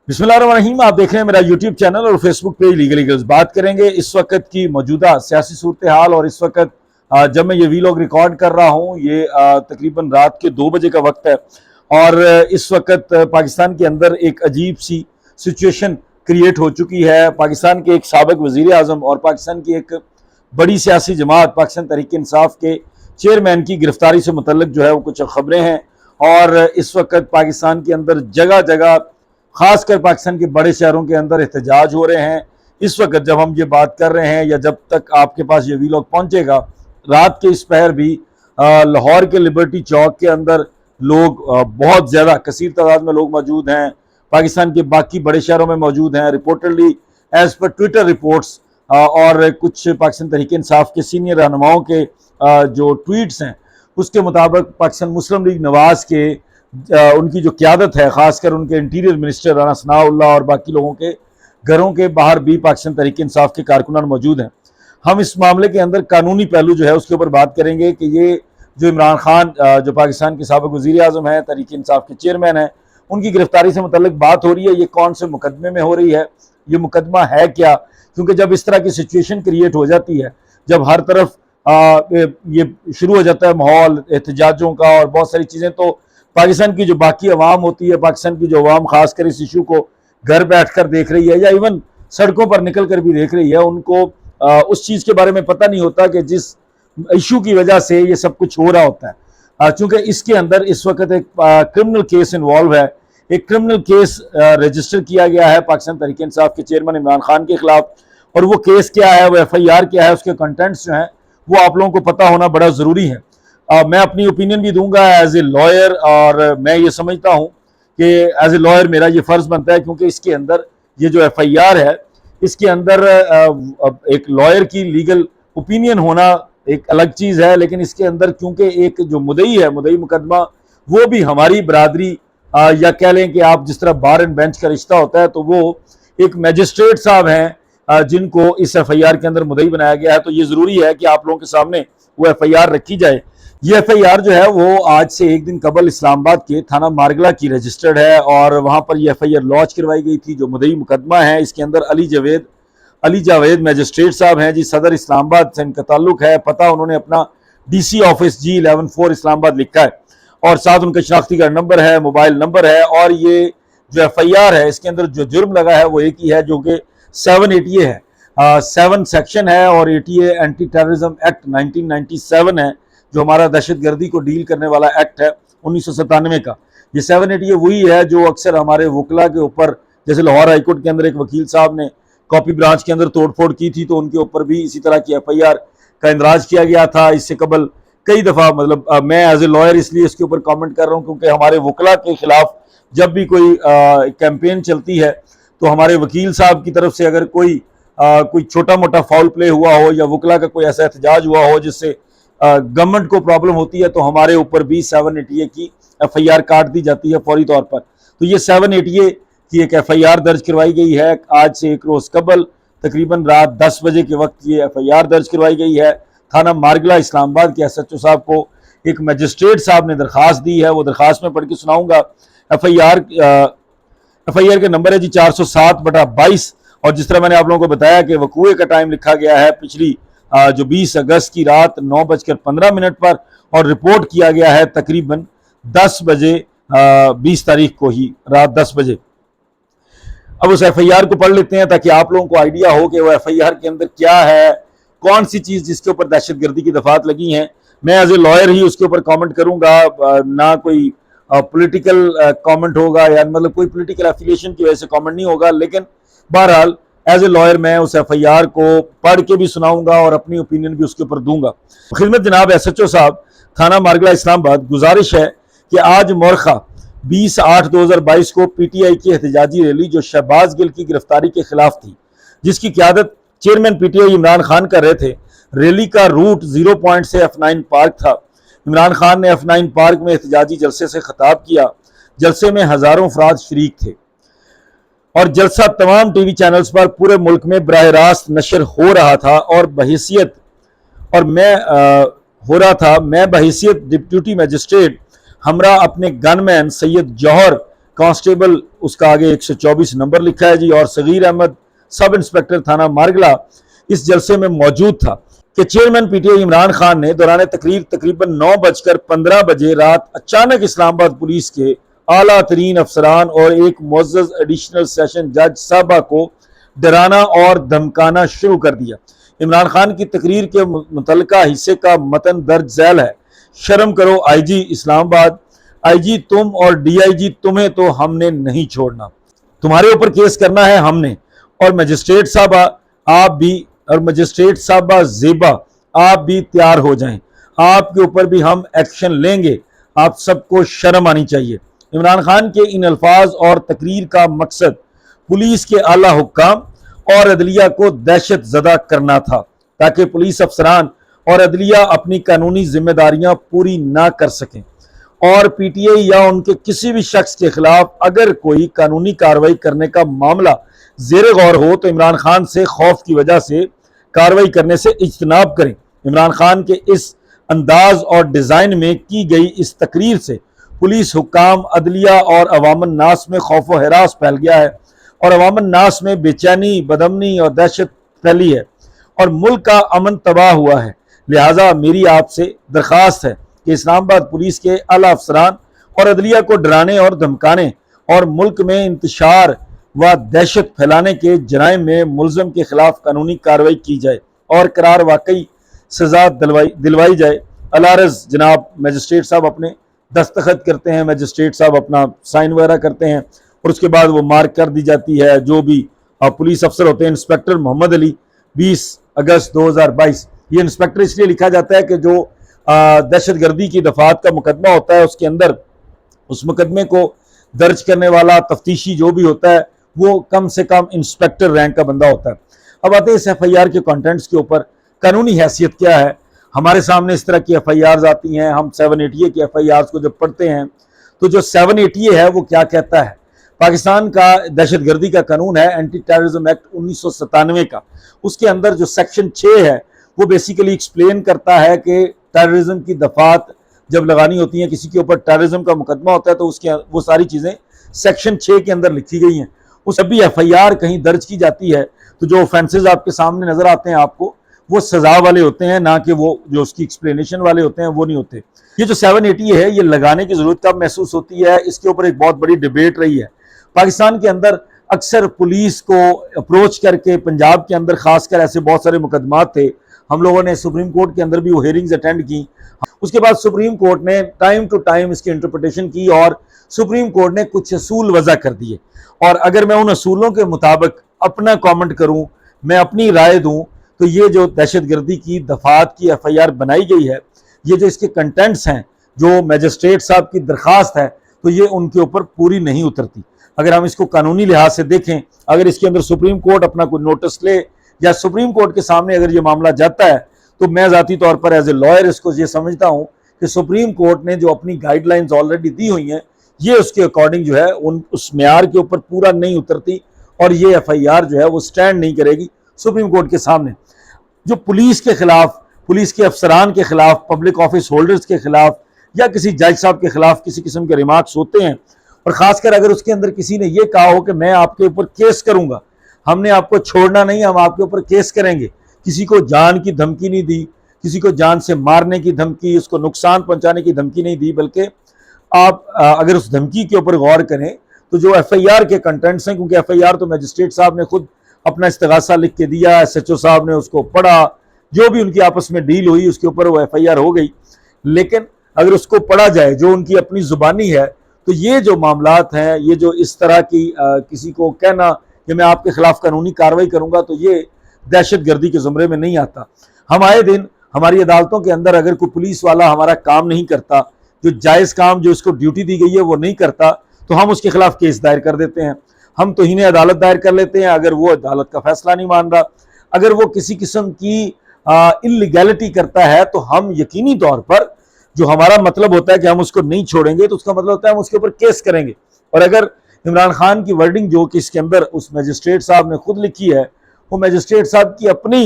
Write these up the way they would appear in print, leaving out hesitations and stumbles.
बिस्मिल्लाहिर्रहमानिर्रहीम। आप देख रहे हैं मेरा यूट्यूब चैनल और फेसबुक पेज लीगल ईगल्स। बात करेंगे इस वक्त की मौजूदा सियासी सूरत हाल। और इस वक्त जब मैं ये वीलॉग रिकॉर्ड कर रहा हूँ, ये तकरीबन रात के 2 बजे का वक्त है। और इस वक्त पाकिस्तान के अंदर एक अजीब सी सिचुएशन क्रिएट हो चुकी है। पाकिस्तान के एक साबिक वजीर आज़म और पाकिस्तान की एक बड़ी सियासी जमात पाकिस्तान तहरीक इंसाफ के चेयरमैन की गिरफ्तारी से मुतल्लिक जो है वो कुछ खबरें हैं। और इस वक्त पाकिस्तान के अंदर जगह जगह, खासकर पाकिस्तान के बड़े शहरों के अंदर एहतजाज हो रहे हैं। इस वक्त जब हम ये बात कर रहे हैं या जब तक आपके पास ये वीलॉग पहुंचेगा, रात के इस पहर भी लाहौर के लिबर्टी चौक के अंदर लोग बहुत ज़्यादा कसीर तादाद में लोग मौजूद हैं। पाकिस्तान के बाकी बड़े शहरों में मौजूद हैं। रिपोर्टडली एज पर ट्विटर रिपोर्ट्स और कुछ पाकिस्तान तहरीक इंसाफ के सीनियर रहनुमाओं के जो ट्वीट्स हैं, उसके मुताबिक पाकिस्तान मुस्लिम लीग नवाज के उनकी जो क़यादत है, ख़ासकर उनके इंटीरियर मिनिस्टर राना सनाउल्लाह और बाकी लोगों के घरों के बाहर भी पाकिस्तान तहरीक इंसाफ के कारकुनान मौजूद हैं। हम इस मामले के अंदर कानूनी पहलू जो है उसके ऊपर बात करेंगे कि ये जो इमरान खान जो पाकिस्तान के साबिक़ वज़ीर आज़म हैं, तहरीक इंसाफ के चेयरमैन हैं, उनकी गिरफ्तारी से मुतल्लिक बात हो रही है। ये कौन से मुकदमे में हो रही है, ये मुकदमा है क्या? क्योंकि जब इस तरह की सिचुएशन क्रिएट हो जाती है, जब हर तरफ ये शुरू हो जाता है माहौल एहतजाजों का और बहुत सारी चीज़ें, तो पाकिस्तान की जो बाकी अवाम होती है, पाकिस्तान की जो अवाम खासकर इस इशू को घर बैठ कर देख रही है या इवन सड़कों पर निकल कर भी देख रही है, उनको उस चीज़ के बारे में पता नहीं होता कि जिस इशू की वजह से ये सब कुछ हो रहा होता है। चूँकि इसके अंदर इस वक्त एक क्रिमिनल केस इन्वॉल्व है। एक क्रिमिनल केस रजिस्टर किया गया है पाकिस्तान तहरीक इंसाफ के चेयरमैन इमरान खान के खिलाफ। और वो केस क्या है, वो FIR क्या है, उसके कंटेंट्स जो हैं वो आप लोगों को पता होना बड़ा ज़रूरी है। मैं अपनी ओपिनियन भी दूंगा एज ए लॉयर, और मैं ये समझता हूँ कि एज ए लॉयर मेरा ये फ़र्ज़ बनता है, क्योंकि इसके अंदर ये जो FIR है, इसके अंदर एक लॉयर की लीगल ओपिनियन होना एक अलग चीज़ है, लेकिन इसके अंदर क्योंकि एक जो मुदई है, मुदई मुकदमा, वो भी हमारी बरादरी या कह लें कि आप जिस तरह बार एंड बेंच का रिश्ता होता है, तो वो एक मैजिस्ट्रेट साहब हैं जिनको इस FIR के अंदर मुदई बनाया गया है। तो ये ज़रूरी है कि आप लोगों के सामने वो FIR रखी जाए। ये FIR जो है वो आज से एक दिन कबल इस्लामाबाद के थाना मारगला की रजिस्टर्ड है, और वहाँ पर ये FIR लॉन्च करवाई गई थी। जो मुदई मुकदमा है, इसके अंदर अली जावेद मैजिस्ट्रेट साहब हैं जी, सदर इस्लामाबाद से इनका ताल्लुक है। पता उन्होंने अपना DC ऑफिस G114 इस्लामाबाद लिखा है, और साथ उनका शनाख्ती कार्ड नंबर है, मोबाइल नंबर है। और ये जो FIR है, इसके अंदर जो जुर्म लगा है वो एक ही है, जो कि 7 ATA है। 7 सेक्शन है, और ATA एंटी टेररिज्म एक्ट 1997 है, जो हमारा दहशतगर्दी को डील करने वाला एक्ट है 1997 का। ये 7 ATA वही है जो अक्सर हमारे वकला के ऊपर, जैसे लाहौर हाईकोर्ट के अंदर एक वकील साहब ने कॉपी ब्रांच के अंदर तोड़फोड़ की थी, तो उनके ऊपर भी इसी तरह की FIR का इंदराज किया गया था इससे कबल कई दफ़ा। मतलब मैं एज ए लॉयर इसलिए इसके ऊपर कमेंट कर रहा हूँ, क्योंकि हमारे वकला के खिलाफ जब भी कोई कैंपेन चलती है, तो हमारे वकील साहब की तरफ से अगर कोई छोटा मोटा फाउल प्ले हुआ हो या वकला का कोई ऐसा एहतजाज हुआ हो जिससे गवर्नमेंट को प्रॉब्लम होती है, तो हमारे ऊपर भी 7 ATA की FIR काट दी जाती है फौरी तौर पर। तो ये 7 ATA की एक FIR दर्ज करवाई गई है। आज से एक रोज़ कबल तकरीबन रात 10 बजे के वक्त ये FIR दर्ज करवाई गई है। थाना मारगला इस्लामाबाद के SHO साहब को एक मजिस्ट्रेट साहब ने दरख्वास्त दी है, वो दरख्वास्त में पढ़ के सुनाऊंगा। FIR का नंबर है जी 407/22। और जिस तरह मैंने आप लोगों को बताया कि वकूए का टाइम लिखा गया है पिछली जो 20 अगस्त की रात 9:15 पर, और रिपोर्ट किया गया है तकरीबन 10 बजे 20 तारीख को ही रात 10 बजे। अब उस FIR को पढ़ लेते हैं ताकि आप लोगों को आइडिया हो कि वो FIR के अंदर क्या है, कौन सी चीज़ जिसके ऊपर दहशतगर्दी की दफात लगी हैं। मैं एज ए लॉयर ही उसके ऊपर कमेंट करूंगा, ना कोई पॉलिटिकल कमेंट होगा, या मतलब कोई पॉलिटिकल एफिलिएशन की वजह से कमेंट नहीं होगा। लेकिन बहरहाल एज ए लॉयर मैं उस FIR को पढ़ के भी सुनाऊंगा और अपनी ओपिनियन भी उसके ऊपर दूंगा। खिदमत जनाब SHO साहब थाना मारगला इस्लामाबाद, गुजारिश है कि आज मौरखा 20/8/2022 को PTI की एहतजाजी रैली जो शहबाज गिल की गिरफ्तारी के खिलाफ थी, जिसकी क़यादत चेयरमैन PTI इमरान खान कर रहे थे। रैली का रूट 0 पॉइंट से F9 पार्क था। इमरान खान ने F9 पार्क में एहतजाजी जलसे से खिताब किया। जलसे में हज़ारों अफराद शरीक थे, और जलसा तमाम TV चैनल्स पर पूरे मुल्क में बराह रास्त नशर हो रहा था। और मैं बहैसियत डिप्टी मजिस्ट्रेट हमरा अपने गनमैन सैयद जौहर कांस्टेबल, उसका आगे 124 नंबर लिखा है जी, और सगीर अहमद सब इंस्पेक्टर थाना मारगला इस जलसे में मौजूद था कि चेयरमैन पीटीआई इमरान खान ने दौरान तकरीर तकरीबन 9:15 बजे रात अचानक इस्लामाबाद पुलिस के आला तरीन अफसरान और एक मुअज़्ज़ज़ एडिशनल सेशन जज साहबा को डराना और धमकाना शुरू कर दिया। इमरान खान की तकरीर के मुतल्लिका हिस्से का मतन दर्ज झैल है। शर्म करो आईजी इस्लामाबाद, आईजी तुम और डीआईजी तुम्हें तो हमने नहीं छोड़ना, तुम्हारे ऊपर केस करना है हमने। और मजिस्ट्रेट साहबा आप भी, और मजिस्ट्रेट साहबा ज़ेबा आप भी तैयार हो जाएं, आपके ऊपर भी हम एक्शन लेंगे, आप सबको शर्म आनी चाहिए। इमरान खान के इन अल्फाज और तकरीर का मकसद पुलिस के आला हुक्काम और अदलिया को दहशत ज़दा करना था, ताकि पुलिस अफसरान और अदलिया अपनी कानूनी जिम्मेदारियां पूरी ना कर सकें और पीटीआई या उनके किसी भी शख्स के खिलाफ अगर कोई कानूनी कार्रवाई करने का मामला जेर गौर हो तो इमरान खान से खौफ की वजह से कार्रवाई करने से इज्तनाब करें। इमरान खान के इस अंदाज और डिज़ाइन में की गई इस तकरीर से पुलिस हुक्काम, अदलिया और अवामन नास में खौफ व हरास फैल गया है और अवामन नास में बेचैनी, बदअमनी और दहशत फैली है और मुल्क का अमन तबाह हुआ है। लिहाजा मेरी आपसे दरख्वास्त है कि इस्लामाबाद पुलिस के आला अफसरान और अदलिया को डराने और धमकाने और मुल्क में इंतशार व दहशत फैलाने के जराइम में मुलजम के खिलाफ कानूनी कार्रवाई की जाए और करार वाकई सजा दिलवाई जाए। अलारज जनाब मजिस्ट्रेट साहब अपने दस्तखत करते हैं, मजिस्ट्रेट साहब अपना साइन वगैरह करते हैं और उसके बाद वो मार्क कर दी जाती है। जो भी पुलिस अफसर होते हैं, इंस्पेक्टर मोहम्मद अली 20 अगस्त 2022, ये इंस्पेक्टर इसलिए लिखा जाता है कि जो दहशत गर्दी की दफात का मुकदमा होता है उसके अंदर उस मुकदमे को दर्ज करने वाला तफ्तीशी जो भी होता है वो कम से कम इंस्पेक्टर रैंक का बंदा होता है। अब आते हैं इस एफआईआर के कंटेंट्स के ऊपर, कानूनी हैसियत क्या है। हमारे सामने इस तरह की एफआईआर आती हैं, हम 780 की एफआईआर को जब पढ़ते हैं तो जो 780 है वो क्या कहता है। पाकिस्तान का दहशतगर्दी का कानून है एंटी टेररिज्म एक्ट 1997 का, उसके अंदर जो सेक्शन 6 है वो बेसिकली एक्सप्लेन करता है कि टेररिज्म की दफात जब लगानी होती है, किसी के ऊपर टेररिज्म का मुकदमा होता है तो उसके वो सारी चीज़ें सेक्शन 6 के अंदर लिखी गई हैं। उस अभी एफआईआर कहीं दर्ज की जाती है तो जो ऑफेंसेज आपके सामने नजर आते हैं आपको वो सजा वाले होते हैं, ना कि वो जो उसकी एक्सप्लेनेशन वाले होते हैं वो नहीं होते। ये जो 780 है ये लगाने की जरूरत कब महसूस होती है, इसके ऊपर एक बहुत बड़ी डिबेट रही है। पाकिस्तान के अंदर अक्सर पुलिस को अप्रोच करके पंजाब के अंदर खासकर ऐसे बहुत सारे मुकदमात थे, हम लोगों ने सुप्रीम कोर्ट के अंदर भी वो हेयरिंग्स अटेंड की। उसके बाद सुप्रीम कोर्ट ने टाइम टू टाइम इसकी इंटरप्रिटेशन की और सुप्रीम कोर्ट ने कुछ असूल वज़ा कर दिए और अगर मैं उन असूलों के मुताबिक अपना कमेंट करूं, मैं अपनी राय दूं, तो ये जो दहशतगर्दी की दफात की एफआईआर बनाई गई है, ये जो इसके कंटेंट्स हैं, जो मजिस्ट्रेट साहब की दरख्वास्त है, तो ये उनके ऊपर पूरी नहीं उतरती। अगर हम इसको कानूनी लिहाज से देखें, अगर इसके अंदर सुप्रीम कोर्ट अपना कोई नोटिस ले या सुप्रीम कोर्ट के सामने अगर ये मामला जाता है तो मैं ज़ाती तौर पर एज ए लॉयर इसको ये समझता हूँ कि सुप्रीम कोर्ट ने जो अपनी गाइडलाइंस ऑलरेडी दी हुई हैं ये उसके अकॉर्डिंग जो है उस म्यार के ऊपर पूरा नहीं उतरती और ये एफआईआर जो है वो स्टैंड नहीं करेगी सुप्रीम कोर्ट के सामने। जो पुलिस के खिलाफ, पुलिस के अफसरान के खिलाफ, पब्लिक ऑफिस होल्डर्स के खिलाफ या किसी जज साहब के खिलाफ किसी किस्म के रिमार्क्स होते हैं और खासकर अगर उसके अंदर किसी ने ये कहा हो कि मैं आपके ऊपर केस करूंगा, हमने आपको छोड़ना नहीं, हम आपके ऊपर केस करेंगे, किसी को जान की धमकी नहीं दी, किसी को जान से मारने की धमकी, उसको नुकसान पहुंचाने की धमकी नहीं दी, बल्कि आप अगर उस धमकी के ऊपर गौर करें तो जो एफआईआर के कंटेंट्स हैं, क्योंकि एफआईआर तो मजिस्ट्रेट साहब ने खुद अपना इस्तिगासा लिख के दिया, एसएचओ साहब ने उसको पढ़ा, जो भी उनकी आपस में डील हुई उसके ऊपर वो एफआईआर हो गई। लेकिन अगर उसको पढ़ा जाए जो उनकी अपनी जुबानी है तो ये जो मामलात हैं, ये जो इस तरह की किसी को कहना कि मैं आपके खिलाफ कानूनी कार्रवाई करूंगा, तो ये दहशतगर्दी के जुमरे में नहीं आता। हम आए दिन हमारी अदालतों के अंदर अगर कोई पुलिस वाला हमारा काम नहीं करता, जो जायज़ काम जो उसको ड्यूटी दी गई है वो नहीं करता, तो हम उसके खिलाफ केस दायर कर देते हैं, हम तौहीन अदालत दायर कर लेते हैं अगर वो अदालत का फैसला नहीं मान रहा। अगर वो किसी किस्म की इलीगैलिटी करता है तो हम यकीनी तौर पर, जो हमारा मतलब होता है कि हम उसको नहीं छोड़ेंगे, तो उसका मतलब होता है हम उसके ऊपर केस करेंगे। और अगर इमरान खान की वर्डिंग जो कि इसके अंदर उस मजिस्ट्रेट साहब ने खुद लिखी है, वो मजिस्ट्रेट साहब की अपनी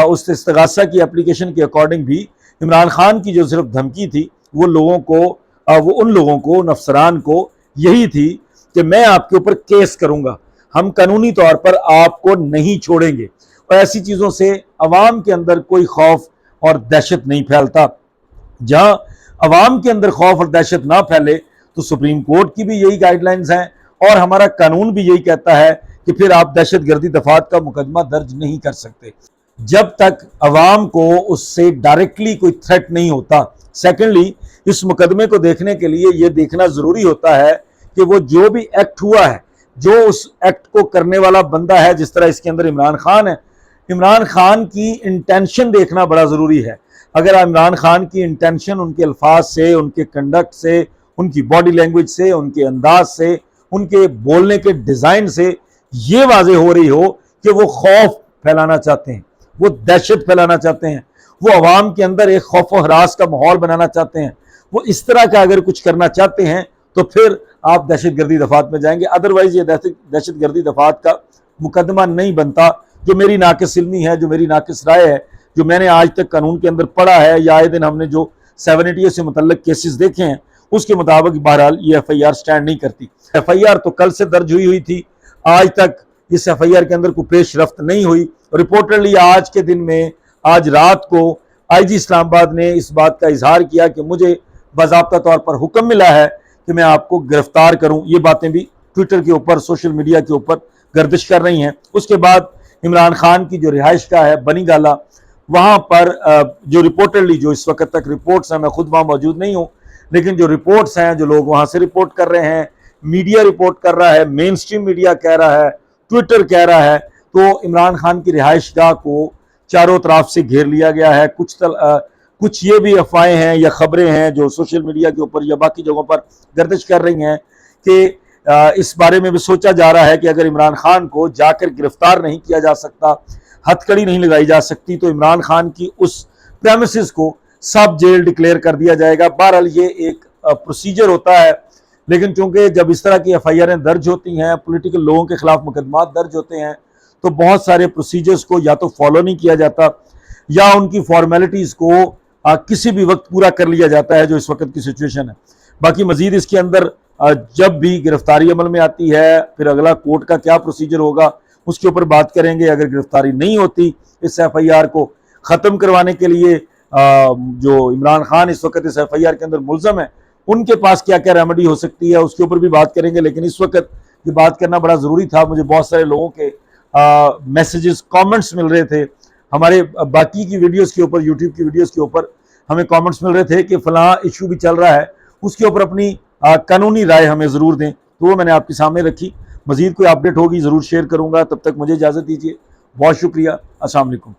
उस इस्तिगासा की एप्लीकेशन के अकॉर्डिंग भी इमरान खान की जो सिर्फ धमकी थी वो लोगों को, वो उन लोगों को, उन अफसरान को यही थी कि मैं आपके ऊपर केस करूंगा, हम कानूनी तौर पर आपको नहीं छोड़ेंगे। और ऐसी चीजों से अवाम के अंदर कोई खौफ और दहशत नहीं फैलता। जहां अवाम के अंदर खौफ और दहशत ना फैले तो सुप्रीम कोर्ट की भी यही गाइडलाइंस हैं और हमारा कानून भी यही कहता है कि फिर आप दहशतगर्दी दफात का मुकदमा दर्ज नहीं कर सकते जब तक अवाम को उससे डायरेक्टली कोई थ्रेट नहीं होता। सेकेंडली, इस मुकदमे को देखने के लिए यह देखना जरूरी होता है कि वो जो भी एक्ट हुआ है, जो उस एक्ट को करने वाला बंदा है, जिस तरह इसके अंदर इमरान खान है, इमरान खान की इंटेंशन देखना बड़ा जरूरी है। अगर इमरान खान की इंटेंशन उनके अल्फाज से, उनके कंडक्ट से, उनकी बॉडी लैंग्वेज से, उनके अंदाज से, उनके बोलने के डिजाइन से ये वाजे हो रही हो कि वो खौफ फैलाना चाहते हैं, वो दहशत फैलाना चाहते हैं, वो अवाम के अंदर एक खौफ और हरास का माहौल बनाना चाहते हैं, वो इस तरह का अगर कुछ करना चाहते हैं तो फिर आप दहशतगर्दी दफात में जाएंगे। अदरवाइज ये दहशतगर्दी दफात का मुकदमा नहीं बनता। जो मेरी नाकिस इल्मी है, जो मेरी नाकिस राय है, जो मैंने आज तक कानून के अंदर पढ़ा है या आए दिन हमने जो 780 से मुतल्लिक केसेस देखे हैं, उसके मुताबिक बहरहाल ये FIR स्टैंड नहीं करती। FIR तो कल से दर्ज हुई थी, आज तक इस FIR के अंदर कोई पेश रफ्त नहीं हुई। रिपोर्टरली आज के दिन में, आज रात को IG इस्लामाबाद ने इस बात का इजहार किया कि मुझे बाज़ाब्ता तौर पर हुक्म मिला है कि मैं आपको गिरफ्तार करूं। ये बातें भी ट्विटर के ऊपर, सोशल मीडिया के ऊपर गर्दिश कर रही हैं। उसके बाद इमरान खान की जो रिहाइश का है बनी गाला, वहां पर जो रिपोर्टरली, जो इस वक्त तक रिपोर्ट्स हैं, मैं खुद वहां मौजूद नहीं हूं, लेकिन जो रिपोर्ट्स हैं, जो लोग वहां से रिपोर्ट कर रहे हैं, मीडिया रिपोर्ट कर रहा है, मेन स्ट्रीम मीडिया कह रहा है, ट्विटर कह रहा है, तो इमरान खान की रिहाइश गाह को चारों तरफ से घेर लिया गया है। कुछ ये भी अफवाहें हैं या खबरें हैं जो सोशल मीडिया के ऊपर या बाकी जगहों पर गर्दिश कर रही हैं कि इस बारे में भी सोचा जा रहा है कि अगर इमरान खान को जाकर गिरफ्तार नहीं किया जा सकता, हथकड़ी नहीं लगाई जा सकती, तो इमरान खान की उस प्रेमिसेस को सब जेल डिक्लेयर कर दिया जाएगा। बहरहाल ये एक प्रोसीजर होता है, लेकिन चूंकि जब इस तरह की FIR दर्ज होती हैं, पॉलिटिकल लोगों के खिलाफ मुकदमा दर्ज होते हैं, तो बहुत सारे प्रोसीजर्स को या तो फॉलो नहीं किया जाता या उनकी फॉर्मेलिटीज़ को किसी भी वक्त पूरा कर लिया जाता है, जो इस वक्त की सिचुएशन है। बाकी मजीद इसके अंदर जब भी गिरफ्तारी अमल में आती है, फिर अगला कोर्ट का क्या प्रोसीजर होगा उसके ऊपर बात करेंगे। अगर गिरफ्तारी नहीं होती, इस FIR को ख़त्म करवाने के लिए जो इमरान खान इस वक्त इस FIR के अंदर मुल्ज़म है, उनके पास क्या क्या रेमेडी हो सकती है, उसके ऊपर भी बात करेंगे। लेकिन इस वक्त ये बात करना बड़ा ज़रूरी था। मुझे बहुत सारे लोगों के मैसेजेस, कमेंट्स मिल रहे थे हमारे बाकी की वीडियोस के ऊपर, यूट्यूब की वीडियोस के ऊपर हमें कमेंट्स मिल रहे थे कि फलां इशू भी चल रहा है, उसके ऊपर अपनी कानूनी राय हमें ज़रूर दें। तो वो मैंने आपके सामने रखी। मज़ीद कोई अपडेट होगी ज़रूर शेयर करूँगा। तब तक मुझे इजाज़त दीजिए। बहुत शुक्रिया। अस्सलाम वालेकुम।